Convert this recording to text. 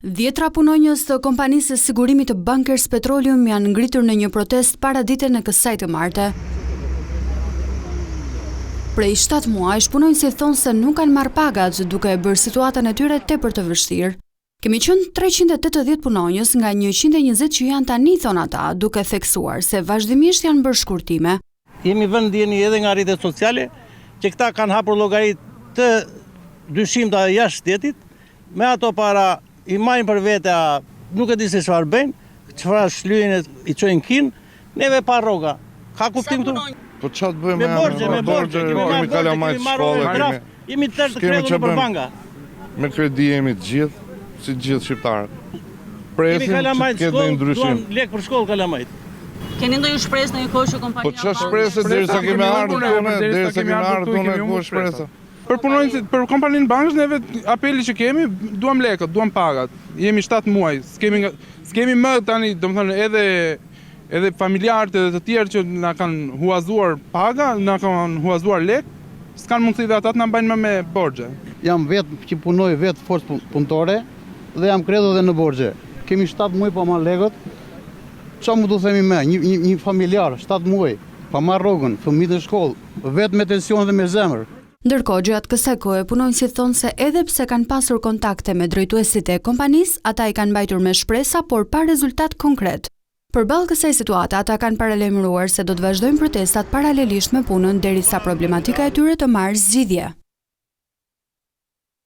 Dhjetra punonjës të kompanisë së sigurimit të Bankers Petroleum janë ngritur në një protest paradite në kësaj të martë. Prej 7 muajsh punonjësit thonë se nuk kanë marrë pagat, duke bërë situatën e tyre tepër të vështirë. Kemi qenë 380 punonjës nga 120 që janë tani, thonë ata, duke theksuar se vazhdimisht janë bërë shkurtime. Jemi vënë ndjeni edhe nga rrjetet sociale që këta kanë hapur llogari të dyshimta jashtë shtetit, me ato para i majnë për vete, nuk e di se çfarë bëjnë, çfarë shlyejnë i çojnë kin, neve pa rroga. Ka kuptim këtu? Po çfarë të bëjmë? Me borxhe, kemi kalamajt shkollë, jemi tërë të kreditur për banka. Me kredi jemi të gjithë, si të gjithë shqiptarët. Presim që të ketë një ndryshim. Duan lek për shkollë kalamajt. Keni ndonjë shpresë në një kohë që kompania? Po çfarë shpresë derisa kemi ardhur tonë, ku shpresa? Për punonjësit, për kompaninë bankës, neve apeli që kemi, duam lekët, duam pagat. Jemi 7 muaj, s'kemi më tani, domethënë edhe familjarët edhe të tjerë që na kanë huazuar paga, na kanë huazuar lek, s'kan mundësi dhe ata të na mbajnë më me borxhe. Jam vetë që punoj vetë forcë punëtore dhe jam kredo dhe në borxhe. Kemi 7 muaj pa marrë lekët. Çfarë mund të themi më? Një familjar 7 muaj pa marrë rrogën, fëmijët në shkollë, vetë me tension dhe me zemër. Ndërkohë, gjatë kësaj kohe, punonjësit thonë se edhe pse kanë pasur kontakte me drejtuesit e kompanisë, ata i kanë mbajtur me shpresa, por pa rezultat konkret. Përballë kësaj situate, ata kanë paralajmëruar se do të vazhdojnë protestat paralelisht me punën derisa problematika e tyre të marrë zgjidhje.